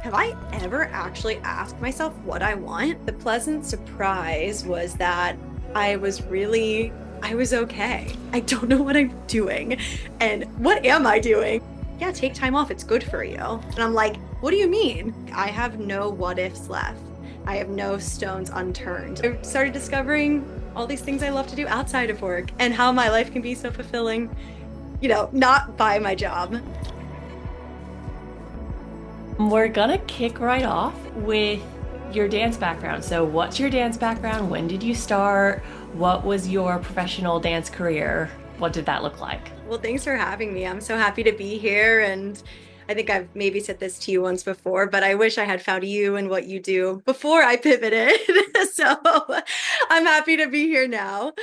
Have I ever actually asked myself what I want? The pleasant surprise was that I was okay. I don't know what I'm doing. And what am I doing? Yeah, take time off. It's good for you. And I'm like, what do you mean? I have no what ifs left. I have no stones unturned. I started discovering all these things I love to do outside of work and how my life can be so fulfilling, not by my job. We're gonna kick right off with your dance background. So, what's your dance background? When did you start? What was your professional dance career? What did that look like? Well, thanks for having me. I'm so happy to be here. And I think I've maybe said this to you once before, but I wish I had found you and what you do before I pivoted. So I'm happy to be here now.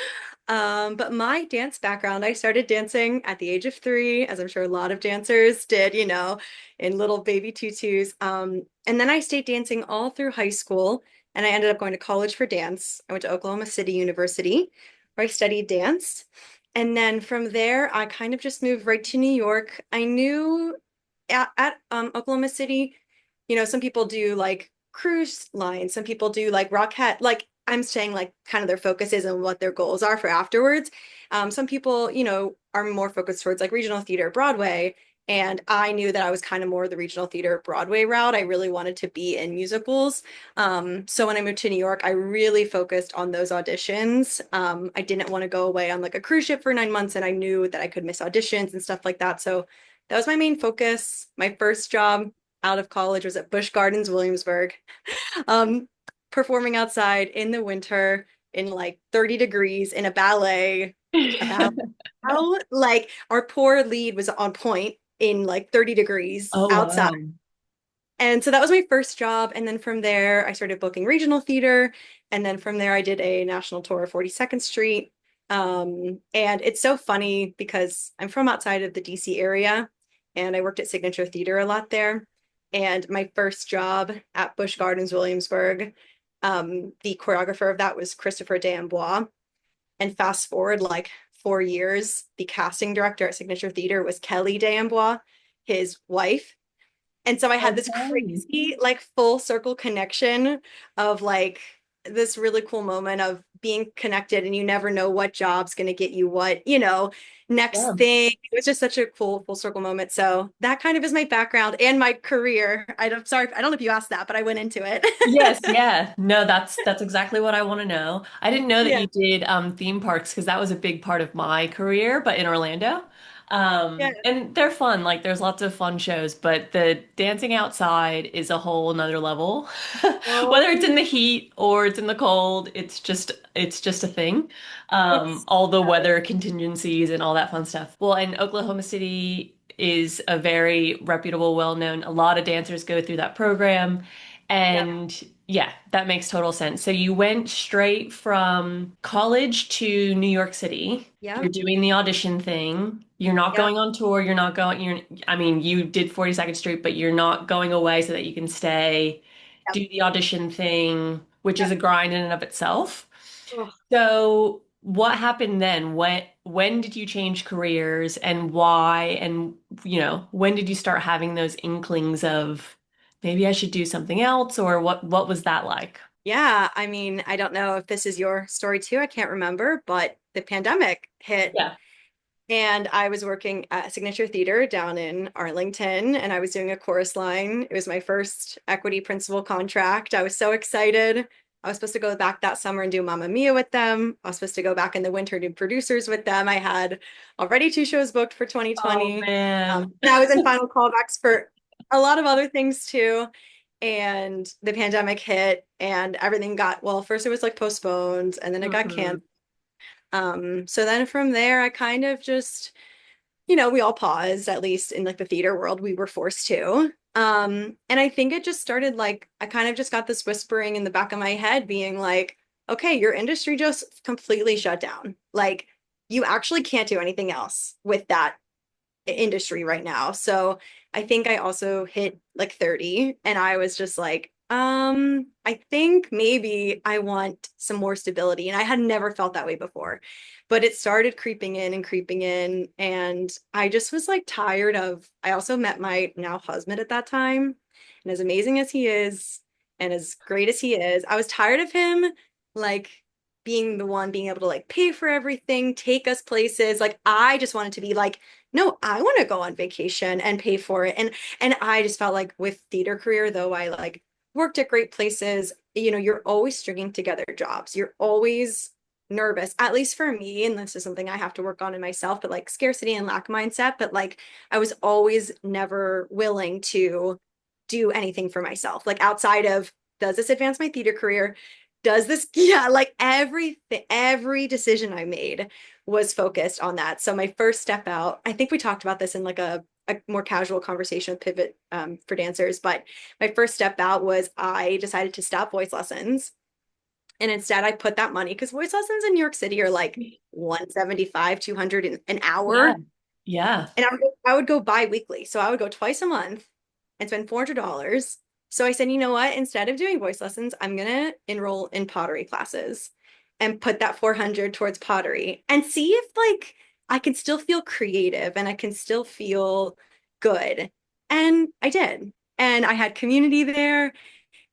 But my dance background, I started dancing at the age of 3, as I'm sure a lot of dancers did, in little baby tutus. And then I stayed dancing all through high school, and I ended up going to college for dance. I went to Oklahoma City University, where I studied dance. And then from there, I kind of just moved right to New York. I knew at Oklahoma City, some people do like cruise lines, some people do like Rockette. Like I'm saying, like kind of their focus is and what their goals are for afterwards. Some people, are more focused towards like regional theater, Broadway. And I knew that I was kind of more the regional theater Broadway route. I really wanted to be in musicals. So when I moved to New York, I really focused on those auditions. I didn't want to go away on like a cruise ship for 9 months, and I knew that I could miss auditions and stuff like that. So that was my main focus. My first job out of college was at Busch Gardens, Williamsburg, um, performing outside in the winter in like 30 degrees in a ballet. A ballet. Like our poor lead was on point in like 30 degrees Oh, outside. wow. And so that was my first job. And then from there, I started booking regional theater. And then from there, I did a national tour of 42nd Street. And it's so funny because I'm from outside of the DC area and I worked at Signature Theater a lot there. And my first job at Busch Gardens, Williamsburg, the choreographer of that was Christopher D'Amboise. And fast forward like 4 years, the casting director at Signature Theater was Kelly D'Amboise, his wife. And so I had this Okay. crazy, like, full circle connection of like this really cool moment of being connected, and you never know what job's going to get you what, next Yeah. thing. It was just such a cool full circle moment. So that kind of is my background and my career. Sorry, I don't know if you asked that, but I went into it. Yes, yeah. No, that's exactly what I want to know. I didn't know that Yeah. you did theme parks because that was a big part of my career, but in Orlando. Yeah. And they're fun. Like there's lots of fun shows, but the dancing outside is a whole nother level. Whether it's in the heat or it's in the cold, it's just a thing. It's All the weather contingencies and all that fun stuff. Well, and Oklahoma City is a very reputable, well-known. A lot of dancers go through that program. yeah. And yeah, that makes total sense. So you went straight from college to New York City. Yeah. You're doing the audition thing. You're not Yeah. going on tour. I mean, you did 42nd Street, but you're not going away so that you can stay, Yeah. do the audition thing, which is a grind in and of itself. Yeah. So what happened then? When did you change careers and why? And when did you start having those inklings of maybe I should do something else, or what was that like? Yeah, I mean, I don't know if this is your story too. I can't remember, but the pandemic hit Yeah. and I was working at Signature Theater down in Arlington and I was doing a chorus line. It was my first equity principal contract. I was so excited. I was supposed to go back that summer and do Mamma Mia with them. I was supposed to go back in the winter and do producers with them. I had already 2 shows booked for Oh 2020. man. And I was in final callbacks for a lot of other things too. And the pandemic hit and everything got, well, first it was like postponed and then it got Mhm. canceled. So then from there, I kind of just, we all paused, at least in like the theater world, we were forced to. And I think it just started like, I kind of just got this whispering in the back of my head being like, okay, your industry just completely shut down. Like, you actually can't do anything else with that industry right now. So I think I also hit like 30 and I was just like, I think maybe I want some more stability. And I had never felt that way before. But it started creeping in and creeping in. And I just was like tired of, I also met my now husband at that time. And as amazing as he is, and as great as he is, I was tired of him like being the one being able to like pay for everything, take us places. Like I just wanted to be like, no, I want to go on vacation and pay for it. And I just felt like with theater career, though I like worked at great places, you're always stringing together jobs. You're always nervous, at least for me, and this is something I have to work on in myself, but like scarcity and lack mindset. But like I was always never willing to do anything for myself, like outside of, does this advance my theater career? Does this, yeah, like everything, every decision I made was focused on that. So my first step out, I think we talked about this in like a more casual conversation with Pivot for dancers, but my first step out was I decided to stop voice lessons. And instead I put that money, because voice lessons in New York City are like 175, 200 an Yeah. hour. Yeah. And I would go bi-weekly. So I would go twice a month and spend $400. So I said, you know what? Instead of doing voice lessons, I'm gonna enroll in pottery classes and put that 400 towards pottery and see if like I can still feel creative and I can still feel good. And I did. And I had community there.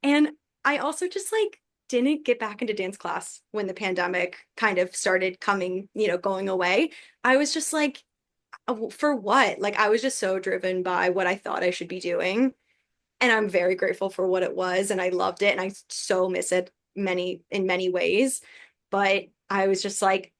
And I also just like didn't get back into dance class when the pandemic kind of started coming, going away. I was just like, for what? Like I was just so driven by what I thought I should be doing. And I'm very grateful for what it was. And I loved it. And I so miss it in many ways. But I was just like,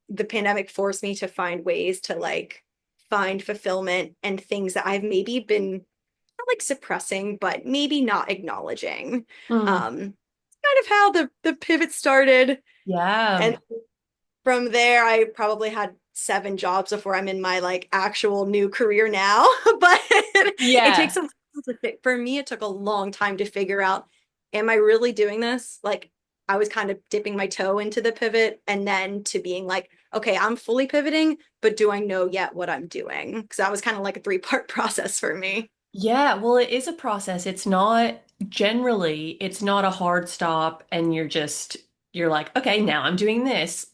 the pandemic forced me to find ways to like find fulfillment and things that I've maybe been not like suppressing, but maybe not acknowledging. Mm. Kind of how the pivot started. Yeah. And from there, I probably had 7 jobs before I'm in my like actual new career now. But it takes Yeah. a for me, it took a long time to figure out, am I really doing this? Like I was kind of dipping my toe into the pivot and then to being like, okay, I'm fully pivoting, but do I know yet what I'm doing? Because that was kind of like a 3-part process for me. Yeah, well, it is a process. It's not generally, it's not a hard stop and you're like, okay, now I'm doing this.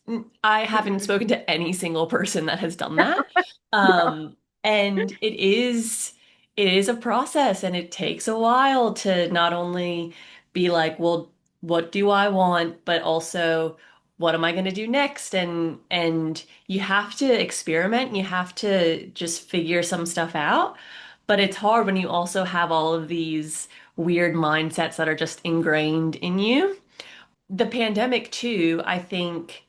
I haven't Mhm. spoken to any single person that has done that. No. And it is a process and it takes a while to not only be like, well, what do I want, but also what am I going to do next? And you have to experiment, you have to just figure some stuff out. But it's hard when you also have all of these weird mindsets that are just ingrained in you. The pandemic, too, I think,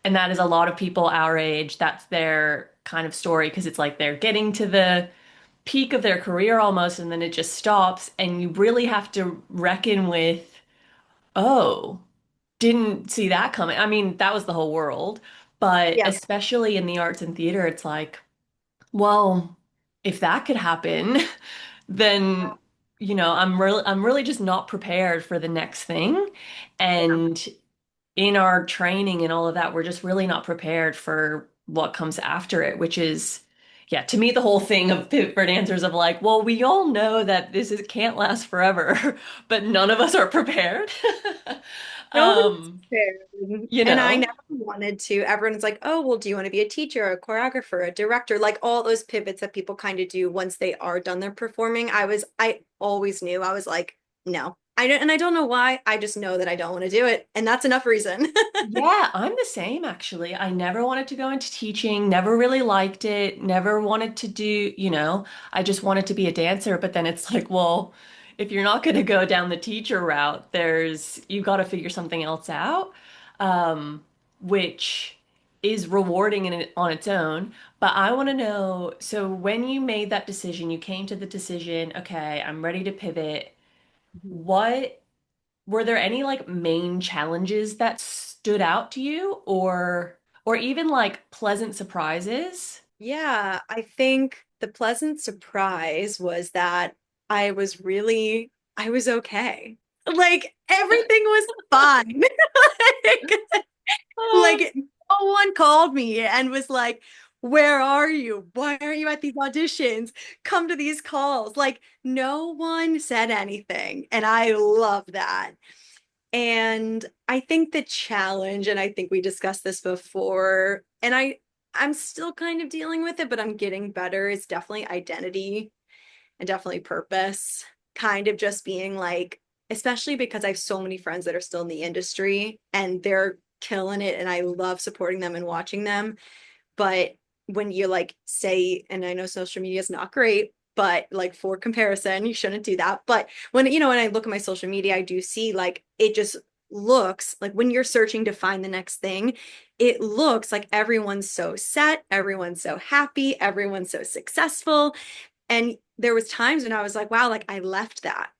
and that is a lot of people our age, that's their kind of story because it's like they're getting to the peak of their career almost, and then it just stops. And you really have to reckon with, oh, didn't see that coming. I mean, that was the whole world. But Yeah. especially in the arts and theater, it's like, well, if that could happen, then I'm really just not prepared for the next thing. And in our training and all of that, we're just really not prepared for what comes after it, which is, yeah, to me, the whole thing of pivot answers of like, well, we all know that can't last forever, but none of us are prepared. Nobody's Um, fair. you And I know. never wanted to. Everyone's like, oh, well, do you want to be a teacher, a choreographer, a director? Like all those pivots that people kind of do once they are done their performing. I always knew. I was like, no. I don't know why. I just know that I don't want to do it. And that's enough reason. Yeah, I'm the same actually. I never wanted to go into teaching, never really liked it, never wanted to do, I just wanted to be a dancer. But then it's like, well, if you're not going to go down the teacher route, you've got to figure something else out, which is rewarding on its own. But I want to know, so when you made that decision, you came to the decision, okay, I'm ready to pivot. What were there any like main challenges that stood out to you or even like pleasant surprises? Yeah, I think the pleasant surprise was that I was okay. Like everything was fine. Like, Oh, like no one called me and was like, where are you? Why aren't you at these auditions? Come to these calls. Like no one said anything. And I love that. And I think the challenge, and I think we discussed this before, and I'm still kind of dealing with it, but I'm getting better. It's definitely identity and definitely purpose. kind of just being like, especially because I have so many friends that are still in the industry and they're killing it and I love supporting them and watching them. But when you like say, and I know social media is not great, but like for comparison, you shouldn't do that. But when, when I look at my social media, I do see like it just looks like when you're searching to find the next thing, it looks like everyone's so set, everyone's so happy, everyone's so successful. And there was times when I was like, wow, like I left that.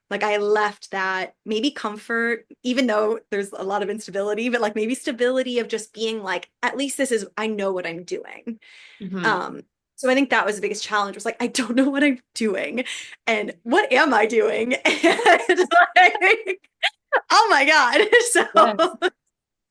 Like I left that maybe comfort, even though there's a lot of instability, but like maybe stability of just being like, at least this is, I know what I'm doing. Hmm. Um, so I think that was the biggest challenge was like, I don't know what I'm doing and what am I doing? And like, oh my God. Yes.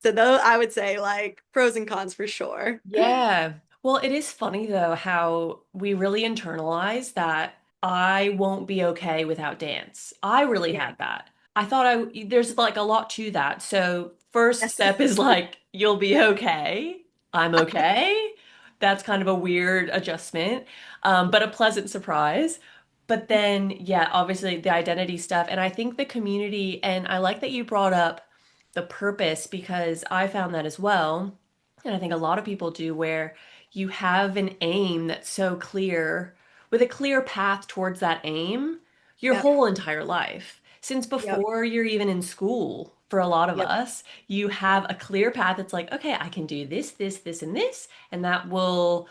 So though I would say like pros and cons for sure. Yeah. Well, it is funny though how we really internalize that I won't be okay without dance. I really Yeah. had that. I thought there's like a lot to that. So, first step is like, you'll be okay. I'm okay. That's kind of a weird adjustment, but a pleasant surprise. But then, yeah, obviously the identity stuff. And I think the community, and I like that you brought up the purpose because I found that as well. And I think a lot of people do, where you have an aim that's so clear, with a clear path towards that aim, your Yep. whole entire life. Since Yep. before you're even in school, for a lot of Yep. us, you have a clear path. It's like, okay, I can do this, this, this, and this, and that will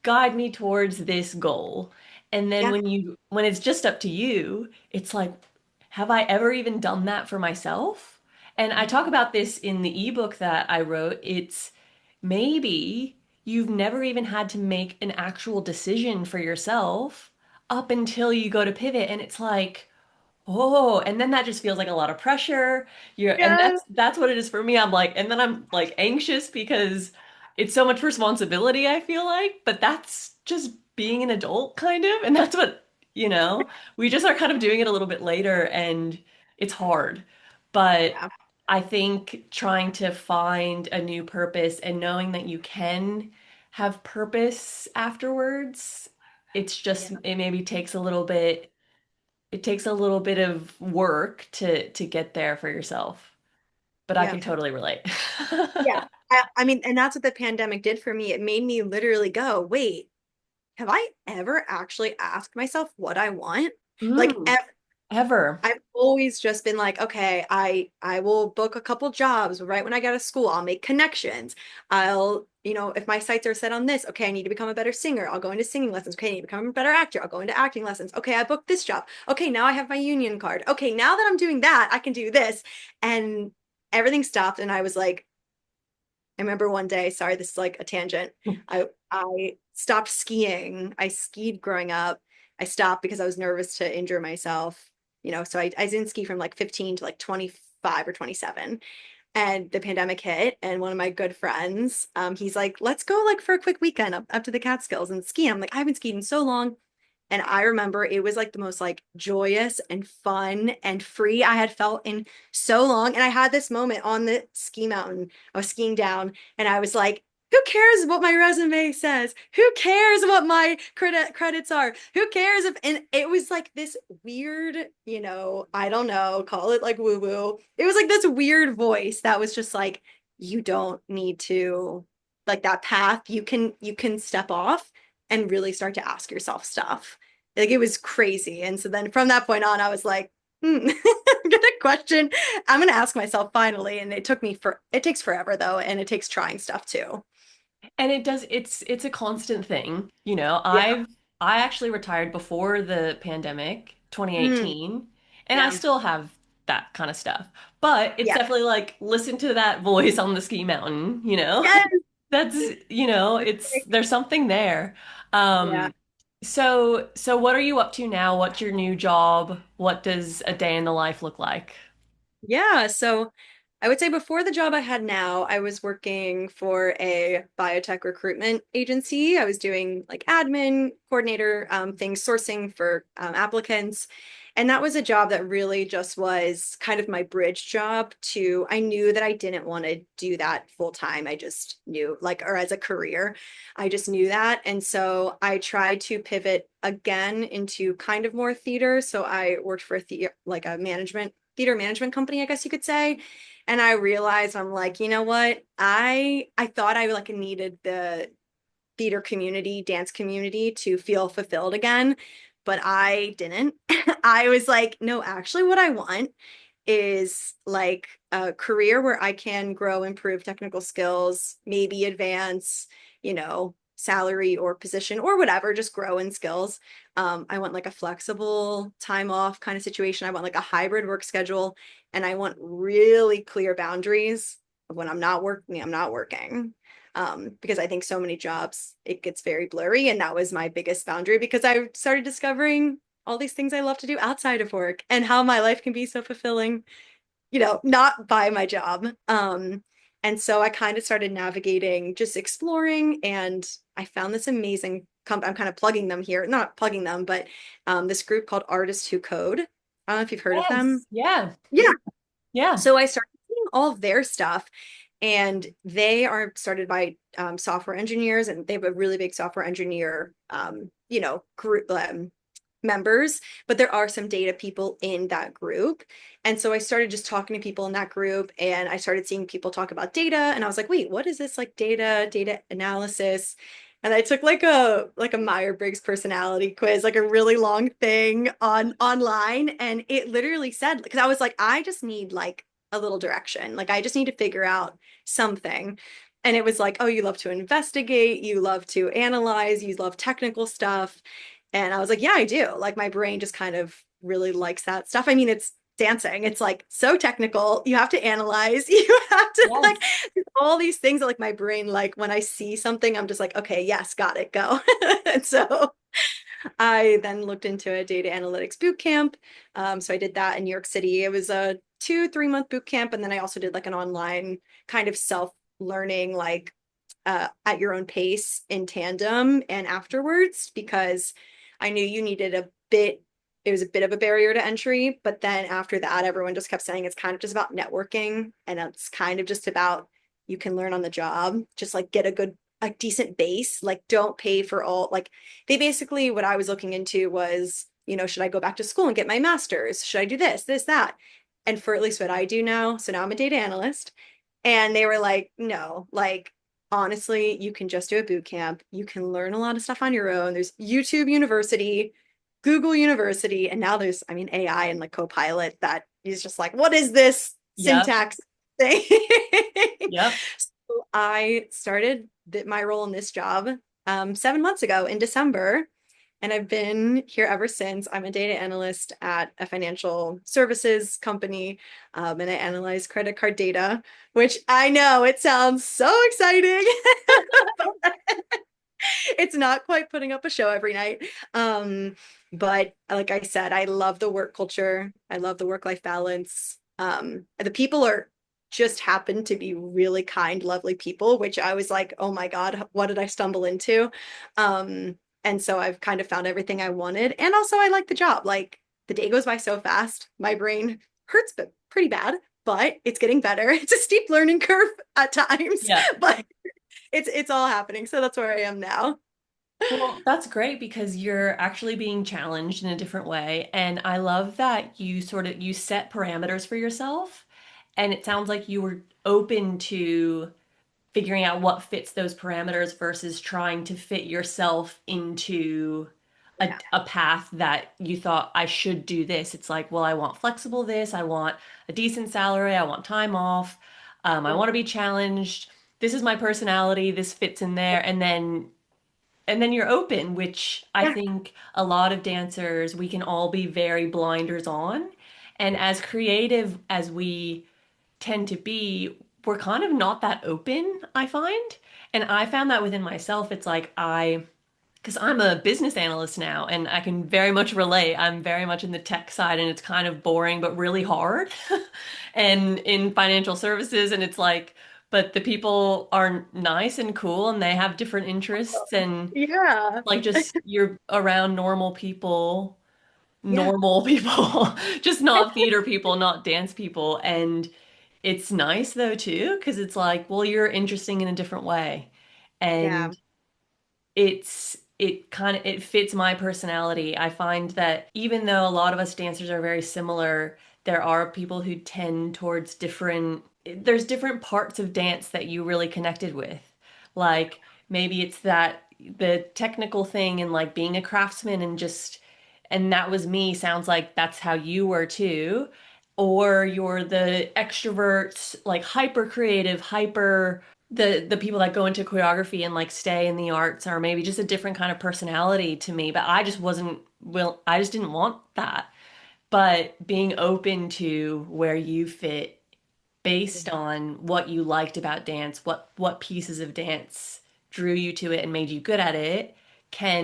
guide me towards this goal. And then Yeah. when it's just up to you, it's like, have I ever even done that for myself? And I talk about this in the ebook that I wrote. It's maybe you've never even had to make an actual decision for yourself up until you go to pivot and it's like, oh, and then that just feels like a lot of pressure. And Yes. that's what it is for me. I'm like, and then I'm like anxious because it's so much responsibility, I feel like, but that's just being an adult kind of, and that's what, we just are kind of doing it a little bit later and it's hard. But Yeah. I think trying to find a new purpose and knowing that you can have purpose afterwards, Yeah. it maybe takes a little bit, it takes a little bit of work to get there for yourself, but I Yeah. can totally relate. Yeah. I mean, and that's what the pandemic did for me. It made me literally go, wait, have I ever actually asked myself what I want? Like, Mm, ever. I've always just been like, okay, I will book a couple jobs right when I get out of school. I'll make connections. I'll, if my sights are set on this, okay, I need to become a better singer. I'll go into singing lessons. Okay, I need to become a better actor. I'll go into acting lessons. Okay, I booked this job. Okay, now I have my union card. Okay, now that I'm doing that, I can do this. And everything stopped, and I was like, I remember one day, sorry, this is like a tangent. I stopped skiing. I skied growing up. I stopped because I was nervous to injure myself. So I didn't ski from like 15 to like 25 or 27. And the pandemic hit, and one of my good friends, he's like, let's go like for a quick weekend up to the Catskills and ski. I'm like, I haven't skied in so long. And I remember it was like the most like joyous and fun and free I had felt in so long. And I had this moment on the ski mountain. I was skiing down and I was like, who cares what my resume says? Who cares what my credits are? Who cares if, and it was like this weird, I don't know, call it like woo woo. It was like this weird voice that was just like, you don't need to like that path. You can step off and really start to ask yourself stuff. Like it was crazy. And so then from that point on, I was like, I'm gonna question. I'm gonna ask myself finally. And it takes forever though, and it takes trying stuff too. And it's a constant thing. Yeah. I actually retired before the pandemic, Mm, 2018, and I yeah. still have that kind of stuff. But it's Yeah. definitely like listen to that voice on the ski mountain. Yes. That's, it's there's something there. Yeah. So what are you up to now? What's your new job? What does a day in the life look like? Yeah. So I would say before the job I had now, I was working for a biotech recruitment agency. I was doing like admin, coordinator things, sourcing for applicants. And that was a job that really just was kind of my bridge job to, I knew that I didn't want to do that full time. I just knew, like, or as a career, I just knew that. And so I tried to pivot again into kind of more theater. So I worked for a theater, like a theater management company, I guess you could say. And I realized I'm like, you know what? I thought I like needed the theater community, dance community to feel fulfilled again, but I didn't. I was like, no, actually, what I want is like a career where I can grow, improve technical skills, maybe advance, salary or position or whatever, just grow in skills. I want like a flexible time off kind of situation. I want like a hybrid work schedule, and I want really clear boundaries of when I'm not working, I'm not working. Because I think so many jobs, it gets very blurry. And that was my biggest boundary because I started discovering all these things I love to do outside of work and how my life can be so fulfilling, not by my job. And so I kind of started navigating, just exploring, and I found this amazing company. I'm kind of plugging them here, not plugging them, but this group called Artists Who Code. I don't know if you've heard of them. Yes. Yeah. Yeah. Yeah. So I started seeing all of their stuff, and they are started by software engineers, and they have a really big software engineer, group members, but there are some data people in that group. And so I started just talking to people in that group, and I started seeing people talk about data, and I was like, wait, what is this like data analysis? And I took like a Myers-Briggs personality quiz, like a really long thing online, and it literally said, because I was like, I just need like a little direction. Like I just need to figure out something. And it was like, oh, you love to investigate, you love to analyze, you love technical stuff. And I was like, yeah, I do. Like my brain just kind of really likes that stuff. I mean, it's dancing. It's like so technical. You have to analyze. You have to like Yes. all these things that like my brain, like when I see something, I'm just like, okay, yes, got it, go. And so I then looked into a data analytics boot camp. So I did that in New York City. It was a 2, 3 month boot camp. And then I also did like an online kind of self-learning, like at your own pace in tandem and afterwards, because I knew you needed it was a bit of a barrier to entry. But then after that, everyone just kept saying it's kind of just about networking, and it's kind of just about you can learn on the job, just like get a decent base, like don't pay for all, like they basically, what I was looking into was, should I go back to school and get my master's? Should I do this, that? And for at least what I do now, so now I'm a data analyst, and they were like, no, like honestly, you can just do a boot camp. You can learn a lot of stuff on your own. There's YouTube University, Google University, and now there's, I mean, AI and like Copilot that is just like, what is this Yep. syntax thing? Yep. So I started my role in this job 7 months ago in December, and I've been here ever since. I'm a data analyst at a financial services company, and I analyze credit card data, which I know it sounds so exciting. It's not quite putting up a show every night. But like I said, I love the work culture. I love the work-life balance. The people are just happen to be really kind, lovely people, which I was like, oh my God, what did I stumble into? And so I've kind of found everything I wanted. And also I like the job. Like the day goes by so fast. My brain hurts but pretty bad, but it's getting better. It's a steep learning curve at times, Yeah. but it's all happening. So that's where I am now. Well, that's great because you're actually being challenged in a different way. And I love that you set parameters for yourself. And it sounds like you were open to figuring out what fits those parameters versus trying to fit yourself into Yeah. a path that you thought I should do this. It's like, well, I want flexible this, I want a decent salary, I want time off, I want to be challenged. This is my personality, this fits in there, and then you're open, which I Yeah. think a lot of dancers, we can all be very blinders on. And as creative as we tend to be, we're kind of not that open, I find. And I found that within myself. It's like because I'm a business analyst now and I can very much relate. I'm very much in the tech side and it's kind of boring but really hard. And in financial services, and it's like, but the people are nice and cool and they have different interests and Yeah. like just you're around normal people Yeah. normal people, just not theater people, not dance people. And it's nice though too, because it's like, well, you're interesting in a different way. Yeah. And it fits my personality. I find that even though a lot of us dancers are very similar, there are people who tend towards there's different parts of dance that you really connected with. Like maybe it's that the technical thing and like being a craftsman and that was me sounds like that's how you were too. Or you're the extrovert, like hyper creative, hyper the people that go into choreography and like stay in the arts are maybe just a different kind of personality to me, but I just didn't want that. But being open to where you fit based on what you liked about dance, what pieces of dance drew you to it and made you good at it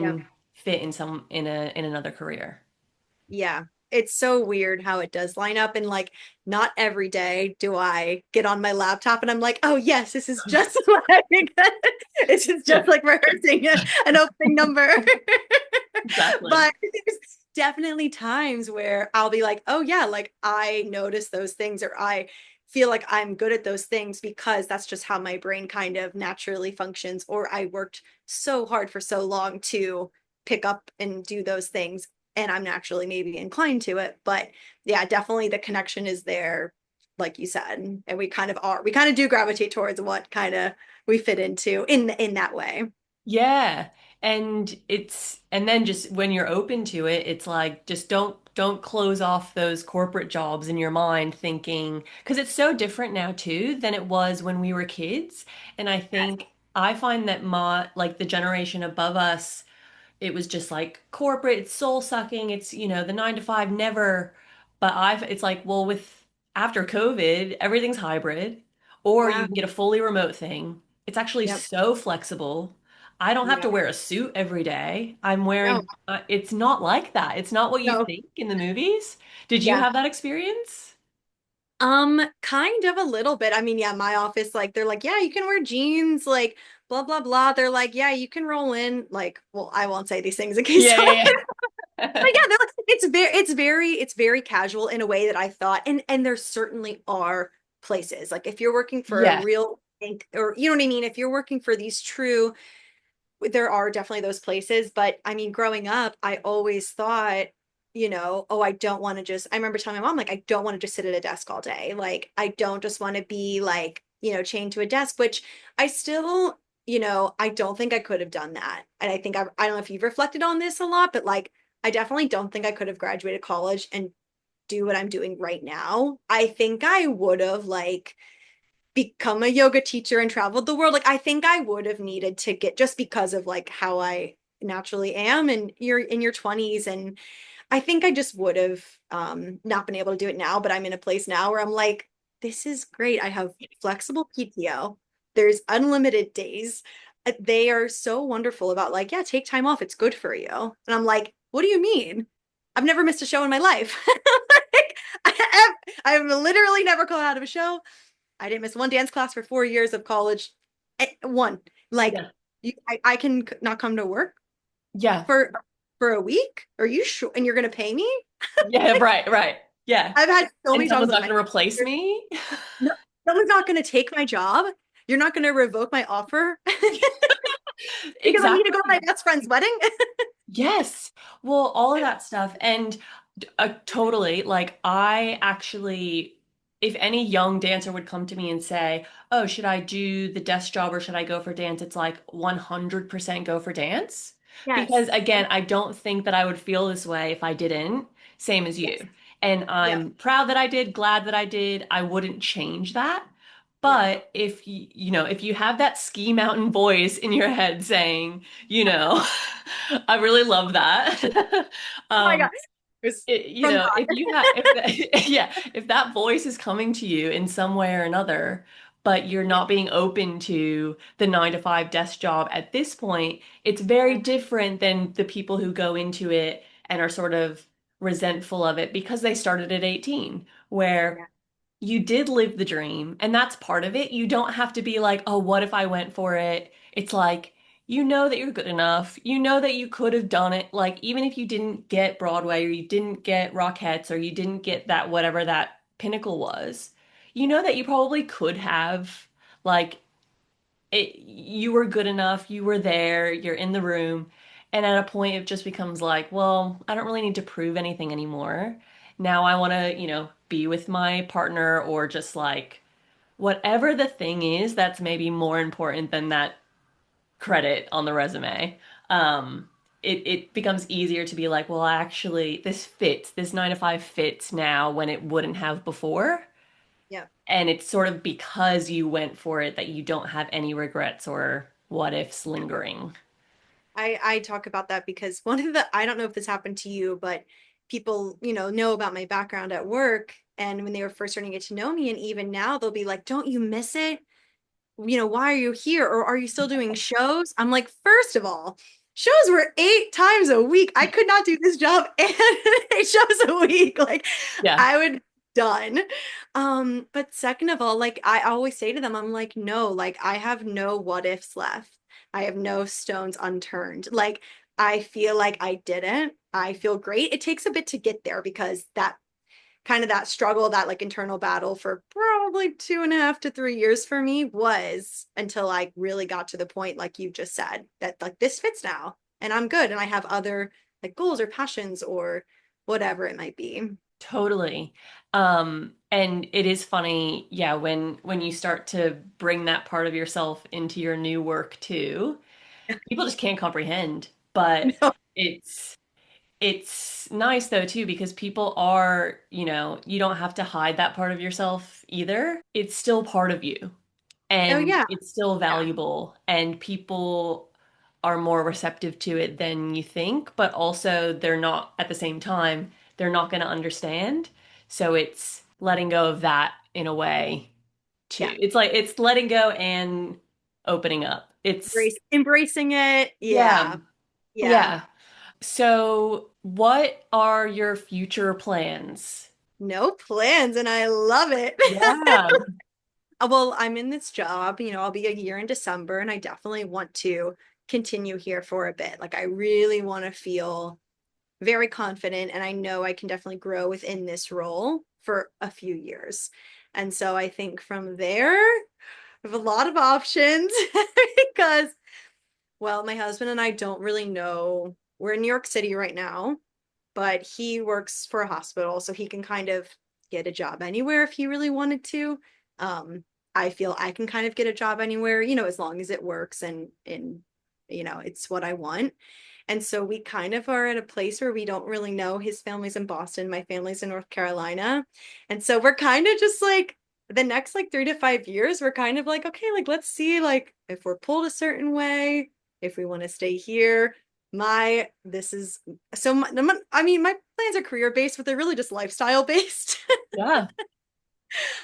Yeah. can fit in another career. Yeah. It's so weird how it does line up. And like, not every day do I get on my laptop and I'm like, oh, yes, this is just like, this is Yeah, just like rehearsing an opening number. exactly. But there's definitely times where I'll be like, oh, yeah, like I notice those things or I feel like I'm good at those things because that's just how my brain kind of naturally functions. Or I worked so hard for so long to pick up and do those things and I'm naturally maybe inclined to it. But yeah, definitely the connection is there, like you said, and we kind of do gravitate towards what kind of we fit into in that way. Yeah. And then just when you're open to it, it's like just don't close off those corporate jobs in your mind thinking because it's so different now too than it was when we were kids. And I think I find that my like the generation above us it was just like corporate, it's soul sucking, it's, the 9 to 5 never. But it's like, well, with after COVID, everything's hybrid, or you Yeah. can get a fully remote thing. It's actually Yep. so flexible. I don't have Yeah. to wear a suit every day. No. It's not like that. It's not what you No. think in the movies. Did you Yeah. have that experience? Kind of a little bit. I mean, yeah, my office, like, they're like, yeah, you can wear jeans, like, blah, blah, blah. They're like, yeah, you can roll in. Like, well, I won't say these things in case Yeah, someone, yeah, but yeah. yeah, they're like, it's very casual in a way that I thought, and there certainly are places. Like, if you're working for a Yeah. real, or you know what I mean? If you're working for these true there are definitely those places, but I mean, growing up, I always thought, oh, I don't want to just, I remember telling my mom, like, I don't want to just sit at a desk all day. Like, I don't just want to be like, chained to a desk, which I still, I don't think I could have done that. And I think I don't know if you've reflected on this a lot, but like, I definitely don't think I could have graduated college and do what I'm doing right now. I think I would have like become a yoga teacher and traveled the world. Like I think I would have needed to get just because of like how I naturally am and you're in your 20s and I think I just would have not been able to do it now, but I'm in a place now where I'm like this is great. I have flexible PTO. There's unlimited days. They are so wonderful about like, yeah, take time off. It's good for you. And I'm like, what do you mean? I've never missed a show in my life. Like, I've literally never called out of a show. I didn't miss one dance class for 4 years of college. One, like Yeah. I can not come to work Yeah. for a week. Are you sure? And you're gonna pay me? Yeah, Like right, right. Yeah. I've had so And many talks someone's with not my going to replace manager. me? No, someone's not gonna take my job. You're not gonna revoke my offer because I need to go to my Exactly. best friend's wedding. Yes. Well, all of that stuff. And totally, like, if any young dancer would come to me and say, oh, should I do the desk job or should I go for dance? It's like 100% go for dance. Because Yes. again, I don't think that I would feel this way if I didn't, same as Yes. you. And Yep. I'm proud that I did, glad that I did. I wouldn't change that. Yeah. But if you have that ski mountain voice in your head saying, you know, I really love that. Oh my God. Um, It was from if God. you have, if that, yeah, if that voice is coming to you in some way or another, but you're Yeah. not being open to the 9 to 5 desk job at this point, it's very Yeah. different than the people who go into it and are sort of resentful of it because they started at 18, where Yeah. you did live the dream, and that's part of it. You don't have to be like, oh, what if I went for it? It's like you know that you're good enough. You know that you could have done it. Like, even if you didn't get Broadway or you didn't get Rockettes or you didn't get that, whatever that pinnacle was, you know that you probably could have. Like, you were good enough, you were there, you're in the room, and at a point it just becomes like, well, I don't really need to prove anything anymore. Now I want to, be with my partner or just like whatever the thing is that's maybe more important than that credit on the resume. It becomes easier to be like, well, actually, this fits. This 9 to 5 fits now when it wouldn't have before. Yeah. And it's sort of because you went for it that you don't have any regrets or what ifs lingering. I talk about that because one of the, I don't know if this happened to you, but people, know about my background at work. And when they were first starting to get to know me, and even now, they'll be like, don't you miss it? Why are you here? Or are you still doing shows? I'm like, first of all, shows were 8 times a week. I could not do this job and 8 shows a week. Like, Yeah, I would done. But second of all, like I always say to them, I'm like, no, like I have no what ifs left. I have no stones unturned. Like I feel like I didn't. I feel great. It takes a bit to get there because that kind of that struggle, that like internal battle for probably 2.5 to 3 years for me was until I really got to the point, like you just said, that like this fits now and I'm good and I have other like goals or passions or whatever it might be. totally. And it is funny, yeah, when you start to bring that part of yourself into your new work too, people just can't comprehend. But No. it's it's nice though too because people are, you don't have to hide that part of yourself either. It's still part of you. Oh And yeah. it's still Yeah. valuable and people are more receptive to it than you think, but also they're not at the same time, they're not going to understand. So it's letting go of that in a way too. Yeah. It's like it's letting go and opening up. It's Embracing it. yeah. Yeah. Yeah. Yeah. So what are your future plans? No plans and I love it. Yeah. Well, I'm in this job, I'll be a year in December and I definitely want to continue here for a bit. Like I really want to feel very confident and I know I can definitely grow within this role for a few years. And so I think from there, I have a lot of options because, well, my husband and I don't really know. We're in New York City right now, but he works for a hospital, so he can kind of get a job anywhere if he really wanted to. I feel I can kind of get a job anywhere, as long as it works and it's what I want. And so we kind of are at a place where we don't really know. His family's in Boston, my family's in North Carolina. And so we're kind of just like the next like 3 to 5 years, we're kind of like, okay, like let's see like if we're pulled a certain way, if we want to stay here. My this is so my, I mean, my plans are career based, but they're really just lifestyle based. Yeah.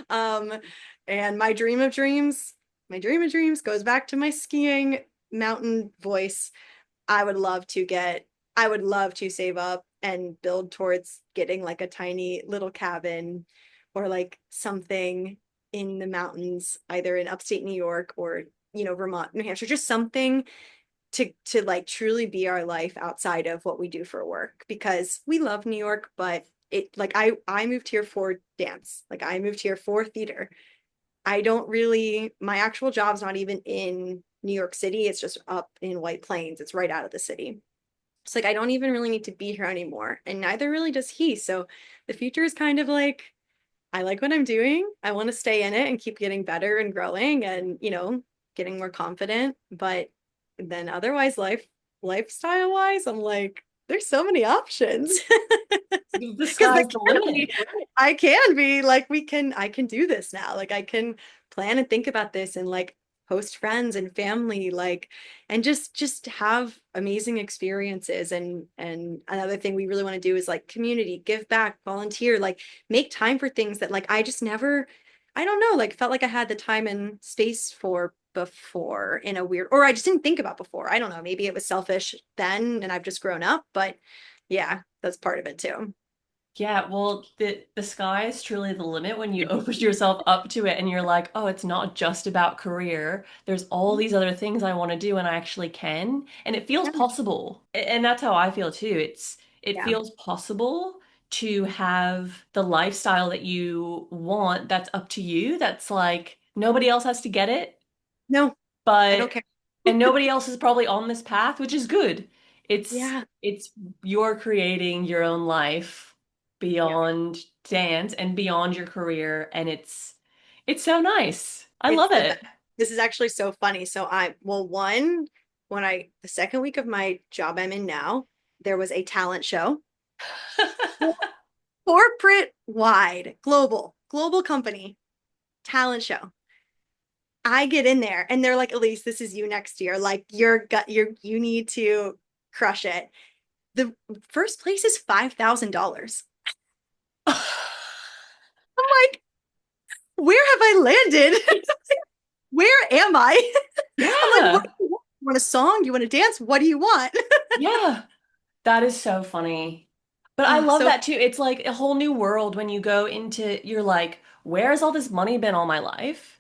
um, and my dream of dreams goes back to my skiing mountain voice. I would love to get, I would love to save up and build towards getting like a tiny little cabin or like something in the mountains, either in upstate New York or, Vermont, New Hampshire, just something to like truly be our life outside of what we do for work because we love New York, but it like I moved here for dance. Like I moved here for theater. I don't really, my actual job's not even in New York City. It's just up in White Plains. It's right out of the city. It's like I don't even really need to be here anymore. And neither really does he. So the future is kind of like I like what I'm doing. I want to stay in it and keep getting better and growing and, getting more confident. But then otherwise lifestyle wise, I'm like, there's so many options. The Because sky's the limit. I can be like I can do this now. Like I can plan and think about this and like host friends and family like and just have amazing experiences and another thing we really want to do is like community, give back, volunteer, like make time for things that like I just never I don't know, like felt like I had the time and space for before in a weird or I just didn't think about before. I don't know, maybe it was selfish then and I've just grown up, but yeah, that's part of it too. Yeah, well, the sky is truly the limit when you open yourself up to it and you're like, oh, it's not just about career. There's all these other things I want to do and I actually can. And it feels Yeah. possible. And that's how I feel too. It Yeah. feels possible to have the lifestyle that you want that's up to you. That's like nobody else has to get it, No, I don't but care. and nobody else is probably on this path, which is good. Yeah. It's you're creating your own life Yeah. beyond dance and beyond your career, and it's so nice. I It's love the best. it. This is actually so funny. So well, one, the second week of my job I'm in now, there was a talent show, corporate wide, global company talent show. I get in there and they're like, Elise, this is you next year. Like you need to crush it. The first place is $5,000. I'm like, where have I landed? Where am I? I'm like, what do Yeah. you want? You want a song? You want to dance? What do you want? Yeah. That is so funny. But I Oh, love so that too. It's like a whole new world when you go into, you're like, where has all this money been all my life?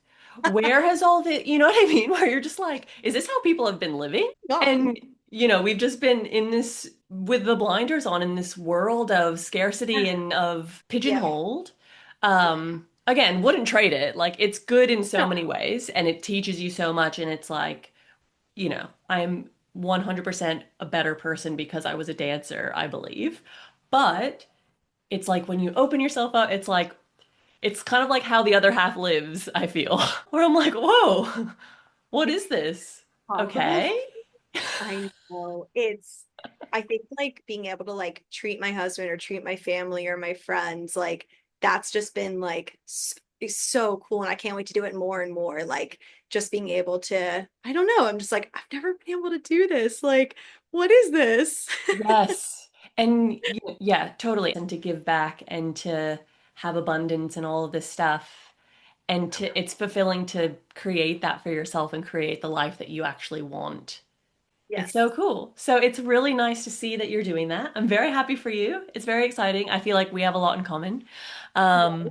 Where has all the, you know what I mean? Where you're just like, is this how people have been living? God. And, we've just been in this, with the blinders on, in this world of scarcity and of Yeah. pigeonholed. Yeah. Again, wouldn't trade it. Like, it's good in so No. many ways and it teaches you so much. And it's like, I'm 100% a better person because I was a dancer, I believe. But it's like when you open yourself up, it's kind of like how the other half lives, I feel. Where I'm like, whoa, what It's is this? possible. Okay. I know. I think like being able to like treat my husband or treat my family or my friends, like that's just been like it's so cool. And I can't wait to do it more and more. Like just being able to, I don't know. I'm just like, I've never been able to do this. Like, what is this? Yes. And yeah, totally. And to give back and to have abundance and all of this stuff. And it's fulfilling to create that for yourself and create the life that you actually want. It's so Yes. cool. So it's really nice to see that you're doing that. I'm very happy for you. It's very exciting. I feel like we have a lot in common. Yeah. Um,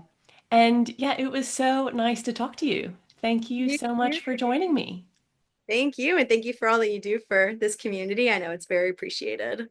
and yeah, it was so nice to talk to you. Thank you You so much too. for joining me. Thank you. And thank you for all that you do for this community. I know it's very appreciated.